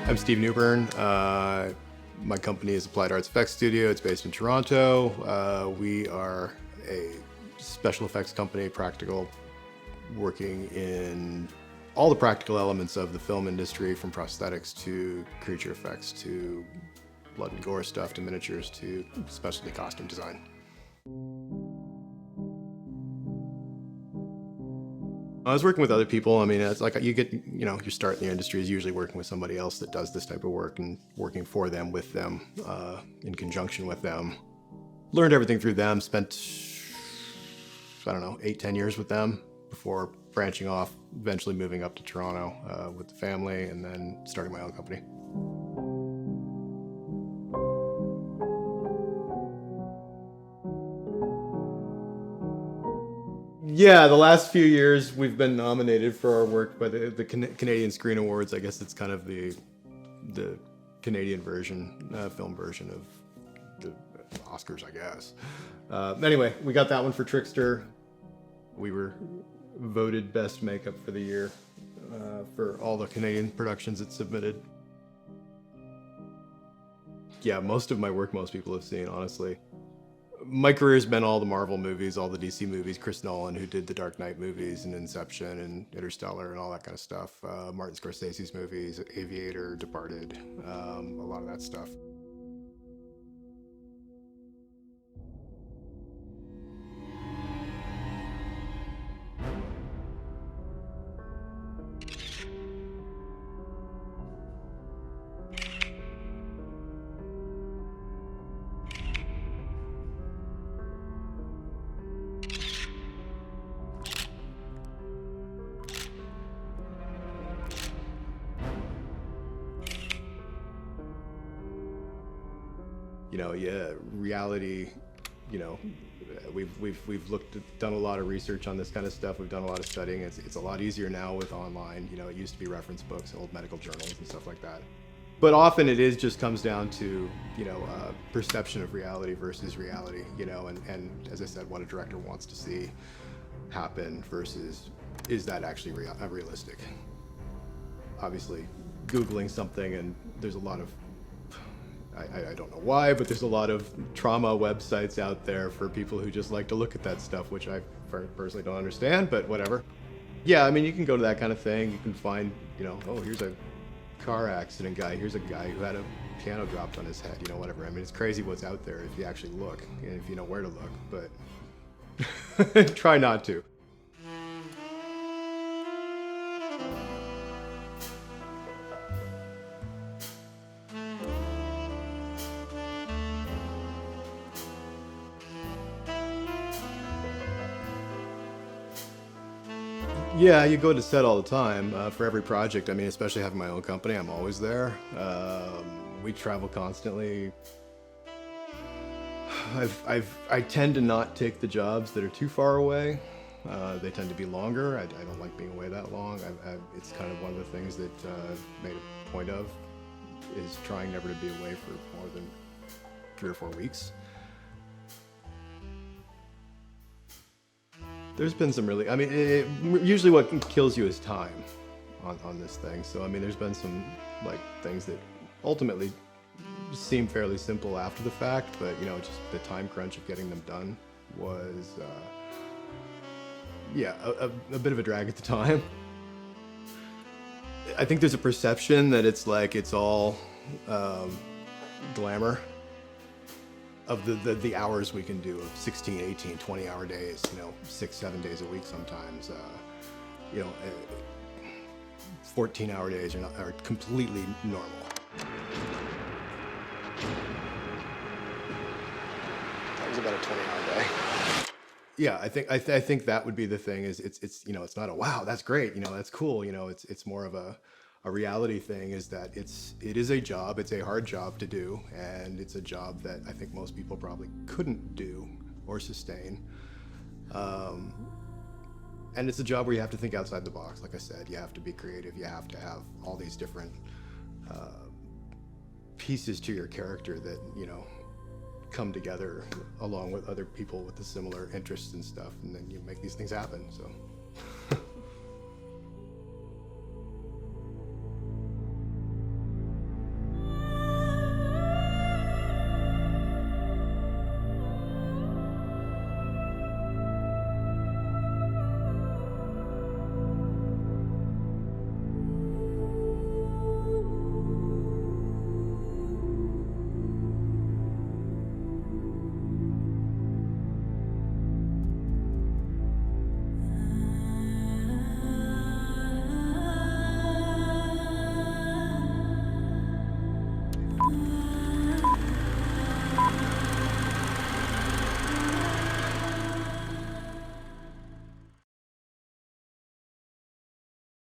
I'm Steve Newburn. My company is Applied Arts Effects Studio. It's based in Toronto. We are a special effects company, practical, working in all the practical elements of the film industry, from prosthetics to creature effects to blood and gore stuff to miniatures to specialty costume design. I was working with other people. I mean, it's like you get, your start in the industry is usually working with somebody else that does this type of work and working for them, with them, in conjunction with them. Learned everything through them, spent, 8-10 years with them before branching off, eventually moving up to Toronto with the family, and then starting my own company. Yeah, the last few years we've been nominated for our work by the Canadian Screen Awards. I guess it's kind of the Canadian version, film version of the Oscars, I guess. Anyway, we got that one for Trickster. We were voted best makeup for the year for all the Canadian productions it submitted. Yeah, most of my work most people have seen, honestly. My career's been all the Marvel movies, all the DC movies, Chris Nolan, who did the Dark Knight movies and Inception and Interstellar and all that kind of stuff. Martin Scorsese's movies, Aviator, Departed, a lot of that stuff. Reality, we've done a lot of research on this kind of stuff. We've done a lot of studying. It's a lot easier now with online. It used to be reference books, old medical journals and stuff like that. But often it just comes down to, perception of reality versus reality, and as I said, what a director wants to see happen versus is that actually realistic. Obviously, Googling something and there's a lot of, I don't know why, but there's a lot of trauma websites out there for people who just like to look at that stuff, which I personally don't understand, but whatever. Yeah, I mean, you can go to that kind of thing. You can find, oh, here's a car accident guy. Here's a guy who had a piano dropped on his head, whatever. I mean, it's crazy what's out there if you actually look and if you know where to look, but try not to. Yeah, you go to set all the time for every project. I mean, especially having my own company, I'm always there. We travel constantly. I tend to not take the jobs that are too far away. They tend to be longer. I don't like being away that long. It's kind of one of the things that I've made a point of, is trying never to be away for more than 3 or 4 weeks. There's been some really, usually what kills you is time on this thing. So, I mean, there's been some things that ultimately seem fairly simple after the fact, but just the time crunch of getting them done was, a bit of a drag at the time. I think there's a perception that it's all glamour of the hours we can do of 16, 18, 20-hour days, 6-7 days a week sometimes. 14-hour days are completely normal. That was about a 20-hour day. Yeah, I think that would be the thing. Is it's not a wow, that's great, that's cool. It's more of a reality thing, is that it is a job. It's a hard job to do, and it's a job that I think most people probably couldn't do or sustain. And it's a job where you have to think outside the box. Like I said, you have to be creative. You have to have all these different pieces to your character that come together along with other people with the similar interests and stuff, and then you make these things happen. So.